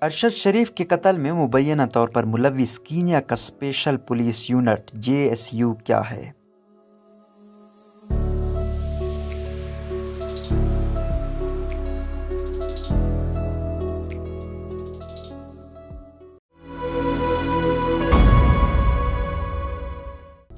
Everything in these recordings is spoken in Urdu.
ارشد شریف کے قتل میں مبینہ طور پر ملوث کینیا کا اسپیشل پولیس یونٹ JSU کیا ہے؟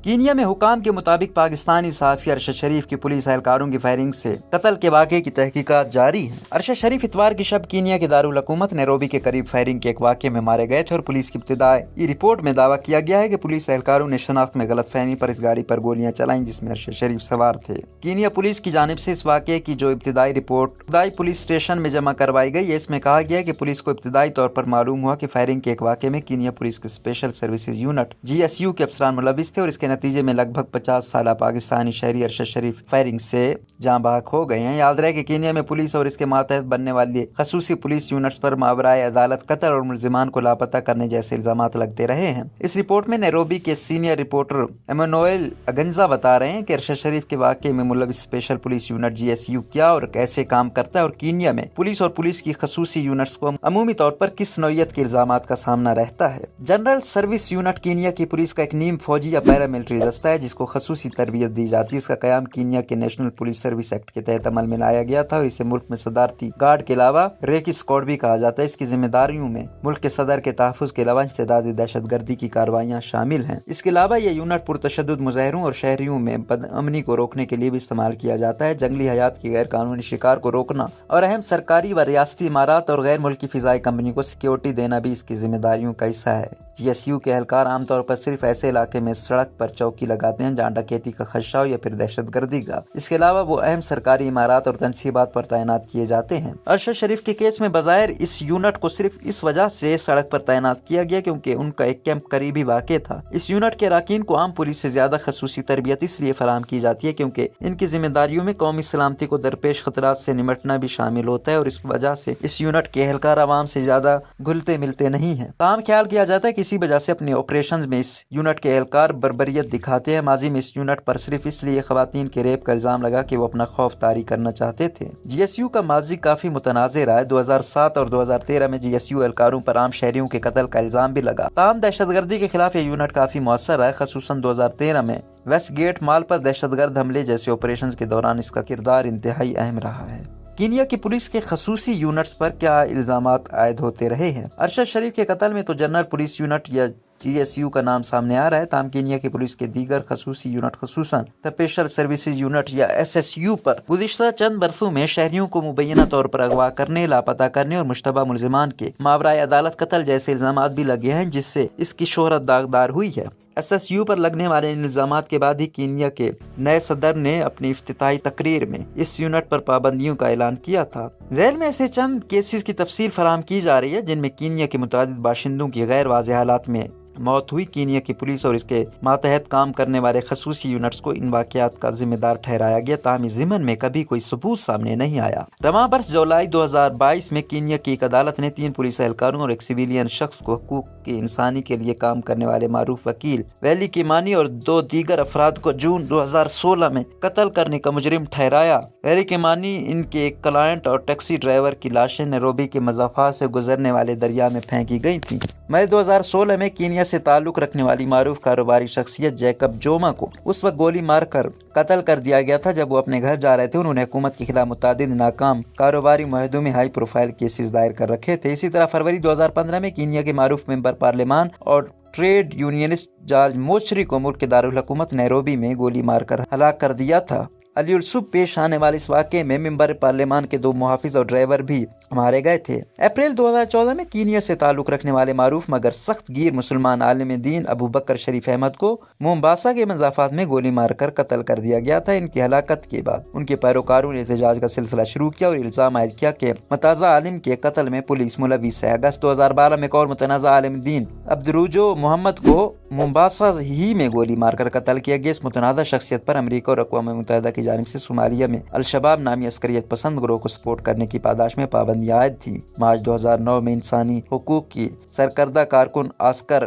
کینیا میں حکام کے مطابق پاکستانی صحافی ارشد شریف کی پولیس اہلکاروں کی فائرنگ سے قتل کے واقعے کی تحقیقات جاری ہیں۔ ارشد شریف اتوار کی شب کینیا کے دارالحکومت نیروبی کے قریب فائرنگ کے ایک واقعے میں مارے گئے تھے اور پولیس کی ابتدائی رپورٹ میں دعویٰ کیا گیا ہے کہ پولیس اہلکاروں نے شناخت میں غلط فہمی پر اس گاڑی پر گولیاں چلائیں جس میں ارشد شریف سوار تھے۔ کینیا پولیس کی جانب سے اس واقعے کی جو ابتدائی رپورٹ ابتدائی پولیس اسٹیشن میں جمع کروائی گئی ہے، اس میں کہا گیا ہے کہ پولیس کو ابتدائی طور پر معلوم ہوا کہ فائرنگ کے ایک واقعے میں کینیا پولیس کے اسپیشل سروسز یونٹ JSU کے افسران ملوث تھے اور اس کے نتیجے میں لگ بھگ 50 سالہ پاکستانی شہری ارشد شریف فائرنگ سے جاں بحق ہو گئے ہیں۔ یاد رہے کہ کینیا میں پولیس اور اس کے ماتحت بننے والی خصوصی پولیس یونٹس پر ماورائے عدالت قتل اور ملزمان کو لاپتہ کرنے جیسے الزامات لگتے رہے ہیں۔ اس رپورٹ میں نیروبی کے سینئر رپورٹر ایمانوئل اگنزا بتا رہے ہیں کہ ارشد شریف کے واقعے میں ملوث اسپیشل پولیس یونٹ JSU کیا اور کیسے کام کرتا ہے اور کینیا میں پولیس اور پولیس کی خصوصی یونٹس کو عمومی طور پر کس نوعیت کے الزامات کا سامنا رہتا ہے۔ جنرل سروس یونٹ کینیا کی پولیس کا ایک نیم فوجی یا پیراملٹری دستہ ہے جس کو خصوصی تربیت دی جاتی ہے۔ اس کا قیام کینیا کے نیشنل پولیس سروس ایکٹ کے تحت عمل میں لایا گیا تھا اور اسے ملک میں صدارتی گارڈ کے علاوہ ریک اسکواڈ بھی کہا جاتا ہے۔ اس کی ذمہ داریوں میں ملک کے صدر کے تحفظ کے علاوہ انسدادی دہشت گردی کی کارروائیاں شامل ہیں۔ اس کے علاوہ یہ یونٹ پرتشدد مظاہروں اور شہریوں میں بد امنی کو روکنے کے لیے بھی استعمال کیا جاتا ہے۔ جنگلی حیات کی غیر قانونی شکار کو روکنا اور اہم سرکاری و ریاستی عمارات اور غیر ملکی فضائی کمپنیوں کو سیکیورٹی دینا بھی اس کی ذمہ داریوں کا حصہ ہے۔ JSU کے اہلکار عام طور پر صرف ایسے علاقے میں سڑک پر چوکی لگاتے ہیں جہاں ڈکیتی کا خدشہ ہو یا پھر دہشت گردی کا۔ اس کے علاوہ وہ اہم سرکاری عمارات اور تنصیبات پر تعینات کیے جاتے ہیں۔ ارشد شریف کے کیس میں بظاہر اس یونٹ کو صرف اس وجہ سے سڑک پر تعینات کیا گیا کیونکہ ان کا ایک کیمپ قریبی واقع تھا۔ اس یونٹ کے اراکین کو عام پولیس سے زیادہ خصوصی تربیت اس لیے فراہم کی جاتی ہے کیونکہ ان کی ذمہ داریوں میں قومی سلامتی کو درپیش خطرات سے نمٹنا بھی شامل ہوتا ہے اور اس وجہ سے اس یونٹ کے اہلکار عوام سے زیادہ گھلتے ملتے نہیں ہیں۔ تاہم خیال کیا جاتا ہے کہ اسی وجہ سے اپنے آپریشنز میں اس یونٹ کے اہلکار بربریت دکھاتے ہیں۔ ماضی میں اس یونٹ پر صرف اس لیے خواتین کے ریپ کا الزام لگا کہ وہ اپنا خوف طاری کرنا چاہتے تھے۔ JSU کا ماضی کافی متنازع رہا ہے۔ 2007 اور 2013 میں JSU اہلکاروں پر عام شہریوں کے قتل کا الزام بھی لگا۔ تاہم دہشت گردی کے خلاف یہ یونٹ کافی مؤثر رہا ہے، خصوصاً 2013 میں ویسٹ گیٹ مال پر دہشت گرد حملے جیسے آپریشنز کے دوران اس کا کردار انتہائی اہم رہا ہے۔ کینیا کی پولیس کے خصوصی یونٹس پر کیا الزامات عائد ہوتے رہے ہیں؟ ارشد شریف کے قتل میں تو جنرل پولیس یونٹ یا JSU کا نام سامنے آ رہا ہے، تاہم کینیا کی پولیس کے دیگر خصوصی یونٹ خصوصاً اسپیشل سروسز یونٹ یا SSU پر گزشتہ چند برسوں میں شہریوں کو مبینہ طور پر اغوا کرنے، لاپتہ کرنے اور مشتبہ ملزمان کے ماورائے عدالت قتل جیسے الزامات بھی لگے ہیں جس سے اس کی شہرت داغدار ہوئی ہے۔ SSU پر لگنے والے ان الزامات کے بعد ہی کینیا کے نئے صدر نے اپنی افتتاحی تقریر میں اس یونٹ پر پابندیوں کا اعلان کیا تھا۔ ذیل میں ایسے چند کیسز کی تفصیل فراہم کی جا رہی ہے جن میں کینیا کے متعدد باشندوں کی غیر واضح حالات میں موت ہوئی۔ کینیا کی پولیس اور اس کے ماتحت کام کرنے والے خصوصی یونٹس کو ان واقعات کا ذمہ دار ٹھہرایا گیا، تاہم اس ضمن میں کبھی کوئی ثبوت سامنے نہیں آیا۔ رواں برس جولائی 2022 میں کینیا کی ایک عدالت نے 3 پولیس اہلکاروں اور ایک سویلین شخص کو حقوق کی انسانی کے لیے کام کرنے والے معروف وکیل ویلی کیمانی اور 2 دیگر افراد کو جون 2016 میں قتل کرنے کا مجرم ٹھہرایا۔ ویلی کیمانی، ان کے ایک کلائنٹ اور ٹیکسی ڈرائیور کی لاشیں نیروبی کے مضافات سے گزرنے والے دریا میں پھینکی گئی تھیں۔ مئی 2016 میں کینیا سے تعلق رکھنے والی معروف کاروباری شخصیت جیکب جوما کو اس وقت گولی مار کر قتل کر دیا گیا تھا جب وہ اپنے گھر جا رہے تھے۔ انہوں نے حکومت کے خلاف متعدد ناکام کاروباری معاہدوں میں ہائی پروفائل کیسز دائر کر رکھے تھے۔ اسی طرح فروری 2015 میں کینیا کے معروف ممبر پارلیمان اور ٹریڈ یونینسٹ جارج موچری کو ملک کے دارالحکومت نیروبی میں گولی مار کر ہلاک کر دیا تھا۔ علی الصبح پیش آنے والے اس واقعے میں ممبر پارلیمان کے 2 محافظ اور ڈرائیور بھی مارے گئے تھے۔ اپریل 2014 میں کینیا سے تعلق رکھنے والے معروف مگر سخت گیر مسلمان عالم دین ابو بکر شریف احمد کو مومباسا کے مضافات میں گولی مار کر قتل کر دیا گیا تھا۔ ان کی ہلاکت کے بعد ان کے پیروکاروں نے احتجاج کا سلسلہ شروع کیا اور الزام عائد کیا کہ متنازع عالم کے قتل میں پولیس ملوث ہے۔ اگست 2012 میں ایک اور متنازع عالم دین عبدالروجو محمد کو مومباسا ہی میں گولی مار کر قتل کیا گیا۔ اس متنازع شخصیت پر امریکہ اور اقوام متحدہ کی جانب سے صومالیہ میں الشباب نامی عسکریت پسند گروہ کو سپورٹ کرنے کی پاداش میں پابندیاں عائد تھیں۔ مارچ 2009 میں انسانی حقوق کی سرکردہ کارکن آسکر